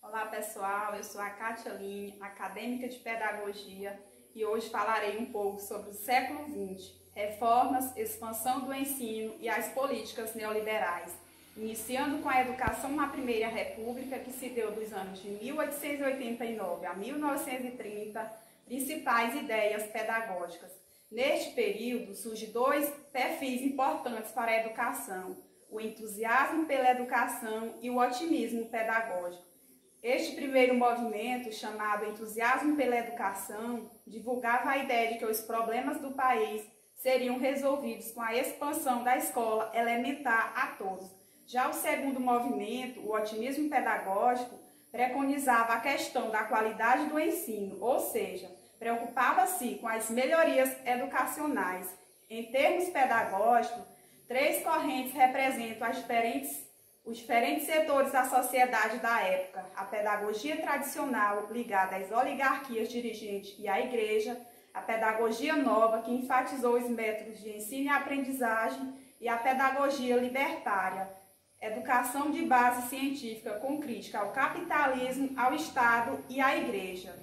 Olá pessoal, eu sou a Kátia Line, acadêmica de pedagogia, e hoje falarei um pouco sobre o século XX, reformas, expansão do ensino e as políticas neoliberais, iniciando com a educação na Primeira República, que se deu dos anos de 1889 a 1930, principais ideias pedagógicas. Neste período, surgem dois perfis importantes para a educação: o entusiasmo pela educação e o otimismo pedagógico. Este primeiro movimento, chamado Entusiasmo pela Educação, divulgava a ideia de que os problemas do país seriam resolvidos com a expansão da escola elementar a todos. Já o segundo movimento, o Otimismo Pedagógico, preconizava a questão da qualidade do ensino, ou seja, preocupava-se com as melhorias educacionais. Em termos pedagógicos, três correntes representam os diferentes setores da sociedade da época: a pedagogia tradicional, ligada às oligarquias dirigentes e à igreja, a pedagogia nova, que enfatizou os métodos de ensino e aprendizagem, e a pedagogia libertária, educação de base científica com crítica ao capitalismo, ao Estado e à igreja.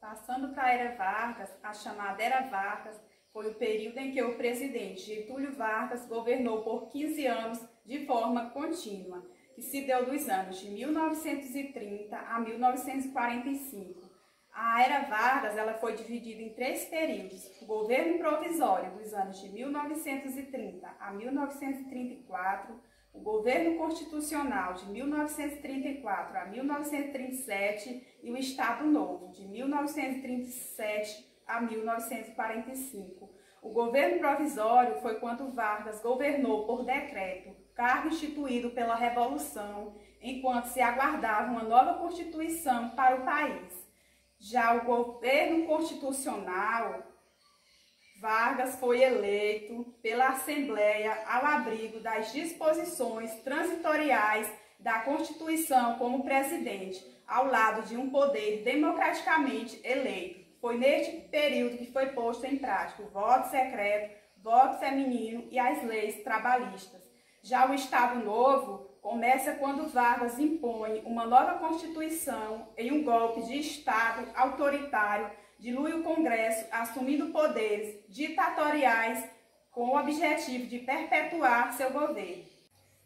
Passando para a Era Vargas, a chamada Era Vargas foi o período em que o presidente Getúlio Vargas governou por 15 anos de forma contínua, que se deu dos anos de 1930 a 1945. A Era Vargas foi dividida em três períodos: o governo provisório dos anos de 1930 a 1934, o governo constitucional de 1934 a 1937 e o Estado Novo de 1937 a 1945. O governo provisório foi quando Vargas governou por decreto, cargo instituído pela Revolução, enquanto se aguardava uma nova Constituição para o país. Já o governo constitucional, Vargas foi eleito pela Assembleia ao abrigo das disposições transitoriais da Constituição como presidente, ao lado de um poder democraticamente eleito. Foi neste período que foi posto em prática o voto secreto, voto feminino e as leis trabalhistas. Já o Estado Novo começa quando Vargas impõe uma nova Constituição em um golpe de Estado autoritário, dilui o Congresso, assumindo poderes ditatoriais com o objetivo de perpetuar seu governo.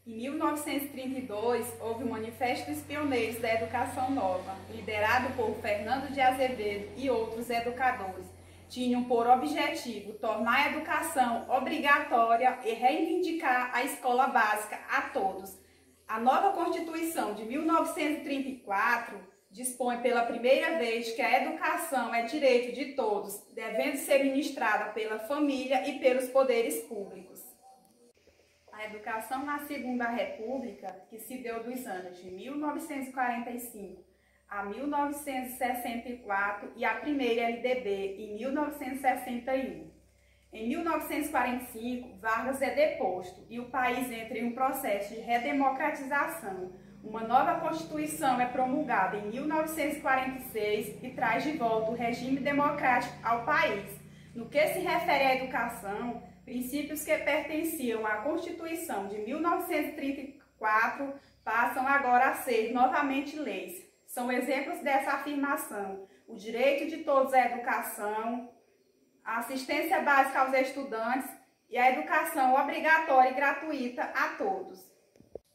Em 1932, houve o Manifesto dos Pioneiros da Educação Nova, liderado por Fernando de Azevedo e outros educadores. Tinham por objetivo tornar a educação obrigatória e reivindicar a escola básica a todos. A nova Constituição de 1934 dispõe pela primeira vez que a educação é direito de todos, devendo ser ministrada pela família e pelos poderes públicos. A educação na Segunda República, que se deu dos anos de 1945 a 1964, e a primeira LDB em 1961. Em 1945, Vargas é deposto e o país entra em um processo de redemocratização. Uma nova Constituição é promulgada em 1946 e traz de volta o regime democrático ao país. No que se refere à educação, princípios que pertenciam à Constituição de 1934 passam agora a ser novamente leis. São exemplos dessa afirmação: o direito de todos à educação, a assistência básica aos estudantes e a educação obrigatória e gratuita a todos.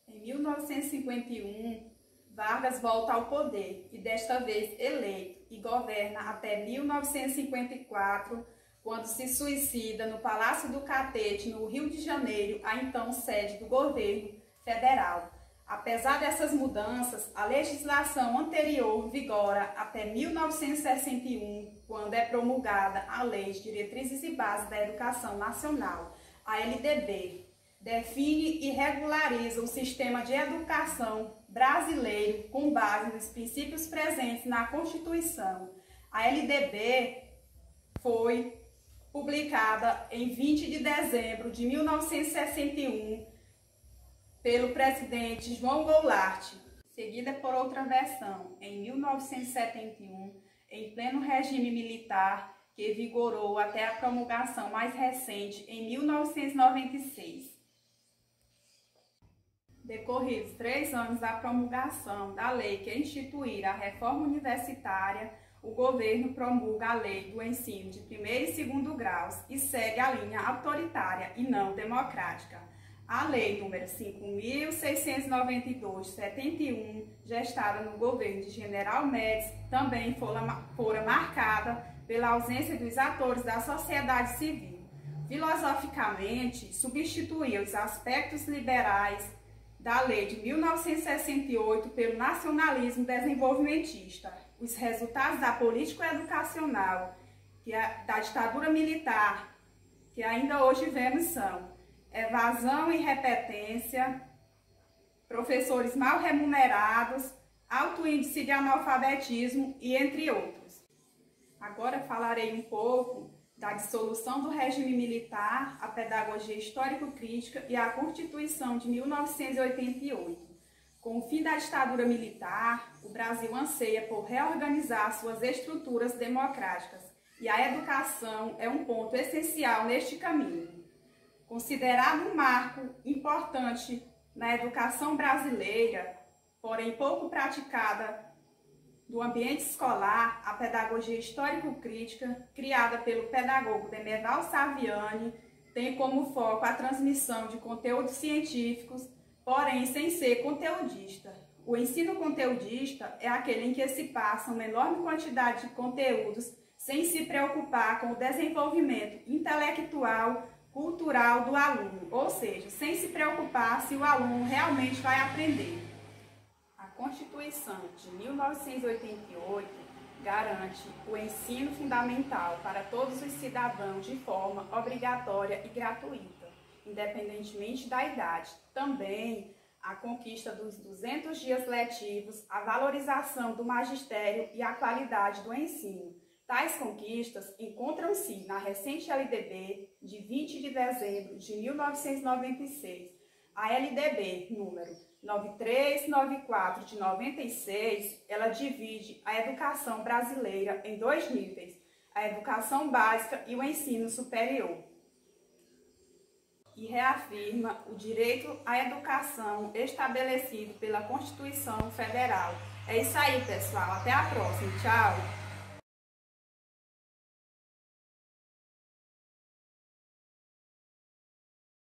Em 1951, Vargas volta ao poder e desta vez eleito, e governa até 1954, quando se suicida no Palácio do Catete, no Rio de Janeiro, a então sede do governo federal. Apesar dessas mudanças, a legislação anterior vigora até 1961, quando é promulgada a Lei de Diretrizes e Bases da Educação Nacional, a LDB. Define e regulariza o sistema de educação brasileiro com base nos princípios presentes na Constituição. A LDB foi publicada em 20 de dezembro de 1961 pelo presidente João Goulart, seguida por outra versão em 1971, em pleno regime militar, que vigorou até a promulgação mais recente em 1996. Decorridos 3 anos da promulgação da lei que instituir a reforma universitária, o governo promulga a lei do ensino de primeiro e segundo graus e segue a linha autoritária e não democrática. A lei número 5.692 de 71, gestada no governo de General Médici, também fora marcada pela ausência dos atores da sociedade civil. Filosoficamente, substituía os aspectos liberais da lei de 1968 pelo nacionalismo desenvolvimentista. Os resultados da política educacional da ditadura militar, que ainda hoje vemos, são evasão e repetência, professores mal remunerados, alto índice de analfabetismo e entre outros. Agora falarei um pouco da dissolução do regime militar, a pedagogia histórico-crítica e a Constituição de 1988. Com o fim da ditadura militar, o Brasil anseia por reorganizar suas estruturas democráticas e a educação é um ponto essencial neste caminho. Considerado um marco importante na educação brasileira, porém pouco praticada do ambiente escolar, a pedagogia histórico-crítica, criada pelo pedagogo Demerval Saviani, tem como foco a transmissão de conteúdos científicos, porém sem ser conteudista. O ensino conteudista é aquele em que se passa uma enorme quantidade de conteúdos sem se preocupar com o desenvolvimento intelectual, cultural do aluno, ou seja, sem se preocupar se o aluno realmente vai aprender. A Constituição de 1988 garante o ensino fundamental para todos os cidadãos de forma obrigatória e gratuita, independentemente da idade. Também a conquista dos 200 dias letivos, a valorização do magistério e a qualidade do ensino. Tais conquistas encontram-se na recente LDB de 20 de dezembro de 1996. A LDB número 9394 de 96, ela divide a educação brasileira em 2 níveis, a educação básica e o ensino superior. E reafirma o direito à educação estabelecido pela Constituição Federal. É isso aí, pessoal. Até a próxima. Tchau!